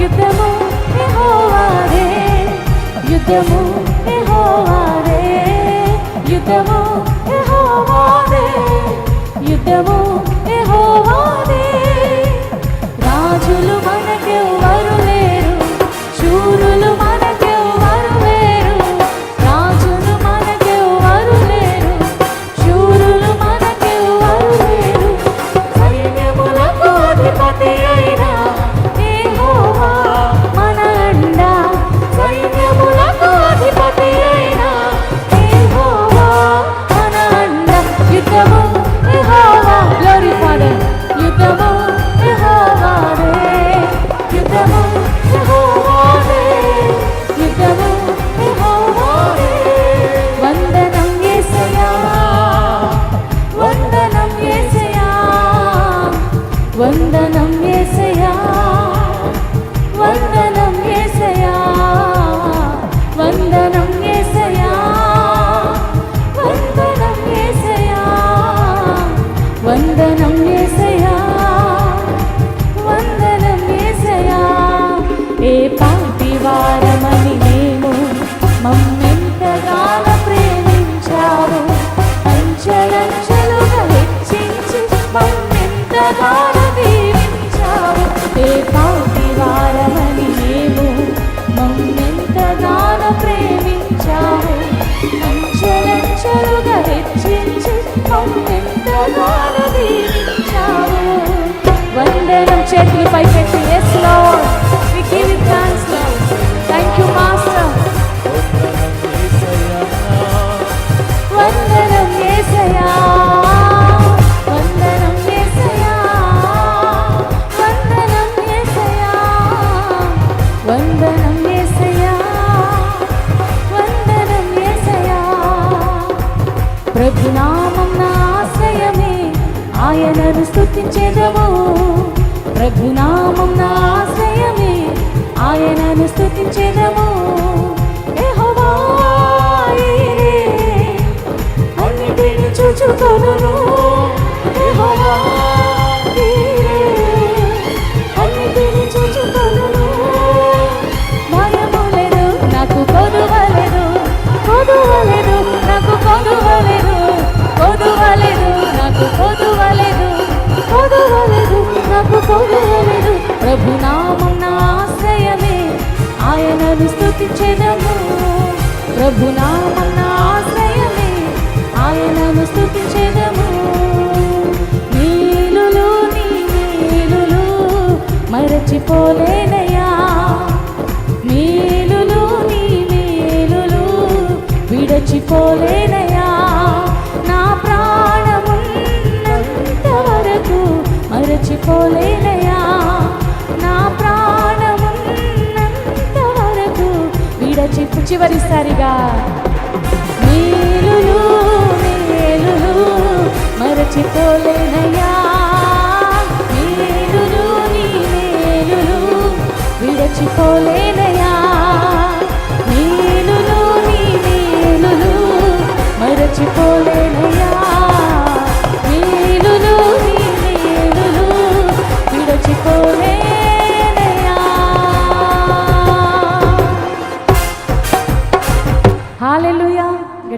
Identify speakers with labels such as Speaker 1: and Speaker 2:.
Speaker 1: యుద్ధము యెహోవాదే, యుద్ధము యెహోవాదే, యుద్ధము యెహోవాదే, యుద్ధము యెహోవాదే. రాజులు మనకెవ్వరు లేరు, శూరులు మనకెవ్వరు లేరు, రాజులు మనకెవ్వరు లేరు, శూరులు మనకెవ్వరు లేరు. సైన్యములకు అధిపతి అయిన యెహోవా మన అండ, సైన్యములకు అధిపతి అయిన యెహోవా మన అండ. యుద్ధము యెహోవా, గ్లోరీ ఫాదర్, యుద్ధము యెహోవాదే, యుద్ధము యెహోవాదే, యుద్ధము యెహోవాదే. వందనం యేసయ్యా, వందనం యేసయ్యా, వందనం యేసయ్యా, వందనం యేసయ్యా, వందనం యేసయ్యా, వందనం యేసయ్యా, వందనం యేసయ్యా, వందనం యేసయ్యా. ఏ పాటి వారమని మేము మమ్మెంతగానో ప్రేమించావు, అంచెలంచెలుగా హెచ్చించి మమ్మెంతగానో దీవించావు. ఏ పాటి వారమని మేము మమ్మెంతగానో ప్రేమించావు, అంచెలంచెలుగా హెచ్చించి మమ్మెంతగానో దీవించావు. వందనం. చేతులు పైకెత్తి, yes Lord, we give you thanks Lord, thank you Master. వందనం యేసయ్యా, వందనం యేసయ్యా, వందనం యేసయ్యా, వందనం యేసయ్యా, వందనం యేసయ్యా. ప్రభునామం నా ఆశ్రయమే, ఆయనను స్తుతించెదము, ప్రభునామం నా ఆశ్రయమే, ఆయనను స్తుతించెదము. యెహోవా ఈరే, అన్నిటిని చూచుకొనును, యెహోవా ఈరే, అన్నిటిని చూచుకొనును. భయములేదు నాకు కొదువలేదు, కొదువలేదు నాకు కొదువలేదు, కొదువలేదు నాకు కొదువలేదు, కొదువలేదు నాకు కొదువలేదు. ప్రభునామం నా ఆశ్రయమే, ఆయనను స్తుతించెదము, ప్రభునామం నా ఆశ్రయమే, ఆయనను స్తుతించెదము. మేలులు నీ మేలులు మరచిపోలేనయ్యా, మేలులు నీ మేలులు విడచిపోలేనయ్యా. నా ప్రాణమున్నంత వరకు మరచిపోలేనయ్యా, నా ప్రాణమున్నంత వరకు విడచిపో. చివరిసారిగా మేలులు మేలులు మరచిపోలేనయ్యా, మేలులు నీ మేలులు విడచిపోలేనయ్యా, మేలులు నీ మేలులు మరచిపోలేనయ్యా.